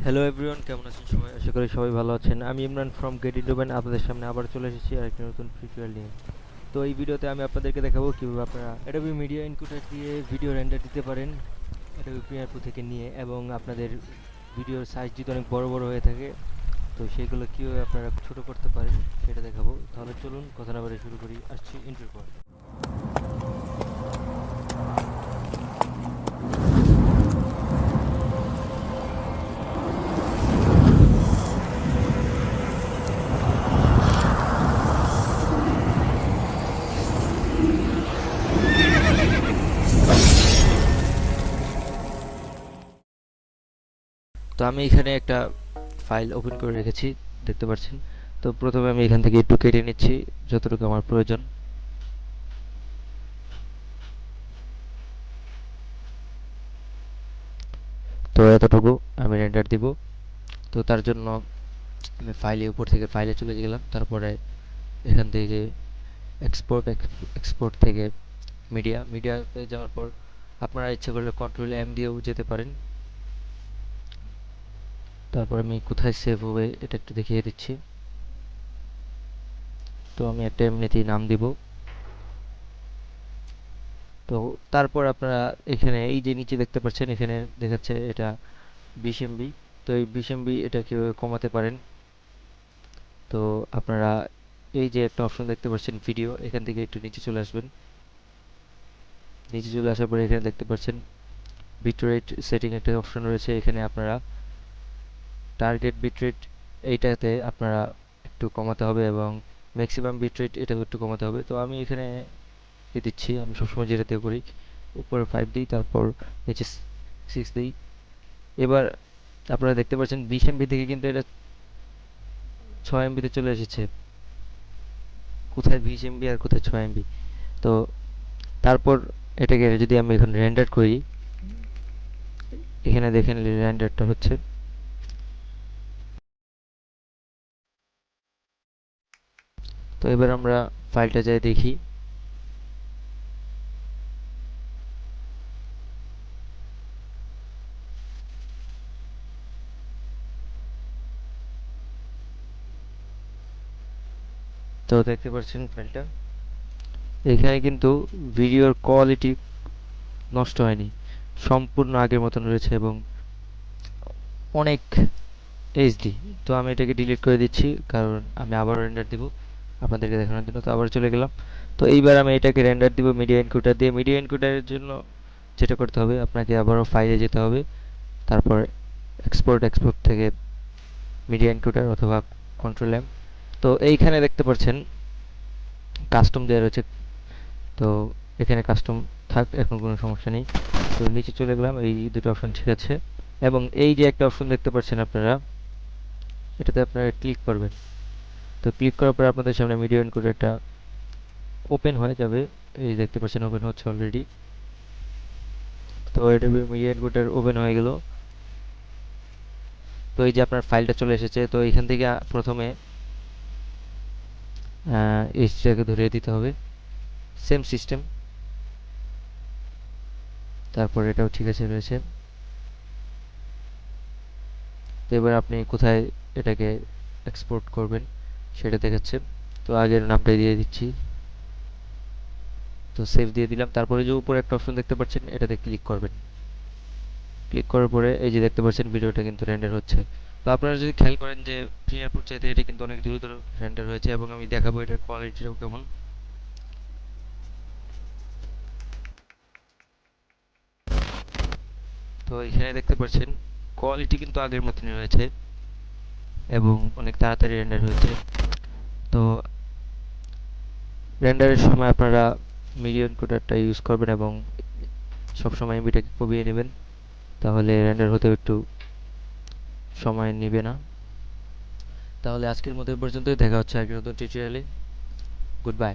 Hello everyone, কেমন আছেন সবাই? আশা করি সবাই ভালো আছেন। আমি ইমরান ফ্রম গেট ইলেভেন আপনাদের সামনে আবার চলে এসেছি আরেকটি নতুন টিউটোরিয়াল নিয়ে। তো এই ভিডিওতে আমি আপনাদেরকে দেখাবো কীভাবে আপনারা অ্যাডোবি মিডিয়া এনকোডার দিয়ে ভিডিও রেন্ডার দিতে পারেন অ্যাডোবি প্রিমিয়ার প্রো থেকে নিয়ে, এবং আপনাদের ভিডিওর সাইজ যদি অনেক বড় বড় হয়ে থাকে তো সেগুলো কীভাবে আপনারা ছোট করতে পারেন সেটা দেখাবো। তাহলে চলুন কথা না বলে শুরু করি। আসছি ইন্টার পর। তো আমি এখানে একটা ফাইল ওপেন করে রেখেছি, দেখতে পাচ্ছেন। তো প্রথমে আমি এখান থেকে একটু কেটে নিচ্ছি যতটুকু আমার প্রয়োজন। তো এতটুকু আমি রেন্ডার দিব। তো তার জন্য আমি উপর থেকে ফাইলে চলে গেলাম, তারপরে এখান থেকে এক্সপোর্ট এক্সপোর্ট থেকে মিডিয়াতে যাওয়ার পর আপনারা ইচ্ছে করলে কন্ট্রোল M দিয়েও যেতে পারেন। তারপর আমি কোথায় সেভ হবে এটা একটু দেখিয়ে দিচ্ছি। তো আমি একটা এমনিতেই নাম দিব। তো তারপর আপনারা এখানে এই যে নিচে দেখতে পাচ্ছেন, এখানে দেখাচ্ছে এটা 20 MB। তো এই 20 MB এটা কীভাবে কমাতে পারেন, তো আপনারা এই যে একটা অপশন দেখতে পাচ্ছেন ভিডিও, এখান থেকে একটু নিচে চলে আসবেন। নিচে চলে আসার পরে এখানে দেখতে পাচ্ছেন বিটরেট সেটিং একটা অপশন রয়েছে। এখানে আপনারা টার্গেট বিটরেট এইটাতে আপনারা একটু কমাতে হবে, এবং ম্যাক্সিমাম বিটরেট এটাও একটু কমাতে হবে। তো আমি এখানে দিচ্ছি, আমি সবসময় যেটাতে করি, উপরে 5 দিই, তারপর নিচে 6 দিই। এবার আপনারা দেখতে পাচ্ছেন 20 MB থেকে কিন্তু এটা 6 MB তে চলে এসেছে। কোথায় 20 MB আর কোথায় 6 MB? তো তারপর এটাকে যদি আমি এখন রেন্ডার করি, এখানে দেখেন রেন্ডারটা হচ্ছে। তো এবার আমরা ফাইলটা যাই দেখি। তো দেখতে পাচ্ছেন ফাইলটা, এখানে কিন্তু ভিডিওর কোয়ালিটি নষ্ট হয়নি, সম্পূর্ণ আগের মতন রয়েছে এবং অনেক এইচডি। তো আমি এটাকে ডিলিট করে দিচ্ছি, কারণ আমি আবার রেন্ডার দিব আপনাদেরকে দেখানোর জন্য। তো আবার চলে গেলাম। তো এইবার আমি এটাকে রেন্ডার দিব মিডিয়া এনকোডার দিয়ে। মিডিয়া এনকোডারের জন্য যেটা করতে হবে, আপনাকে আবারও ফাইলে যেতে হবে, তারপর এক্সপোর্ট থেকে মিডিয়া এনকোডার অথবা কন্ট্রোল M। তো এইখানে দেখতে পাচ্ছেন কাস্টম দেওয়া রয়েছে। তো এখানে কাস্টম থাক, এখন কোনো সমস্যা নেই। তো নিচে চলে গেলাম, এই দুটো অপশন ঠিক আছে। এবং এই যে একটা অপশন দেখতে পাচ্ছেন আপনারা, এটাতে আপনারা ক্লিক করবেন। তো ক্লিক করার পরে আপনাদের সামনে মিডিয়া এনকোডারটা ওপেন হয়ে যাবে। এই দেখতে পাচ্ছেন ওপেন হচ্ছে অলরেডি। তো এটা মিডিয়া এনকোডার ওপেন হয়ে গেল। তো এই যে আপনার ফাইলটা চলে এসেছে। তো এখান থেকে প্রথমে এইচটাকে ধরিয়ে দিতে হবে, সেম সিস্টেম। তারপর এটাও ঠিক আছে রয়েছে। তো এবার আপনি কোথায় এটাকে এক্সপোর্ট করবেন সেটা দেখাচ্ছে। তো আগের নামটাই দিয়ে দিচ্ছি। তো সেভ দিয়ে দিলাম। তারপরে যে উপরে একটা অপশন দেখতে পাচ্ছেন, এটাতে ক্লিক করবেন। ক্লিক করার পরে এই যে দেখতে পাচ্ছেন ভিডিওটা কিন্তু রেন্ডার হচ্ছে। তো আপনারা যদি খেয়াল করেন যে প্রিমিয়ার প্রো চাইতে এটা কিন্তু অনেক দ্রুত রেন্ডার হয়েছে, এবং আমি দেখাবো এটার কোয়ালিটিটাও কেমন। তো এখানে দেখতে পাচ্ছেন কোয়ালিটি কিন্তু আগের মতনই রয়েছে এবং অনেক তাড়াতাড়ি রেন্ডার হয়েছে। তো রেন্ডারের সময় আপনারা মিডিয়া এনকোডারটা ইউজ করবেন এবং সবসময় এমবিটাকে কমিয়ে নেবেন, তাহলে রেন্ডার হতেও একটু সময় নেবে না। তাহলে আজকের মতো এই পর্যন্তই, দেখা হচ্ছে আগের নতুন টিউটোরিয়ালে। Good bye.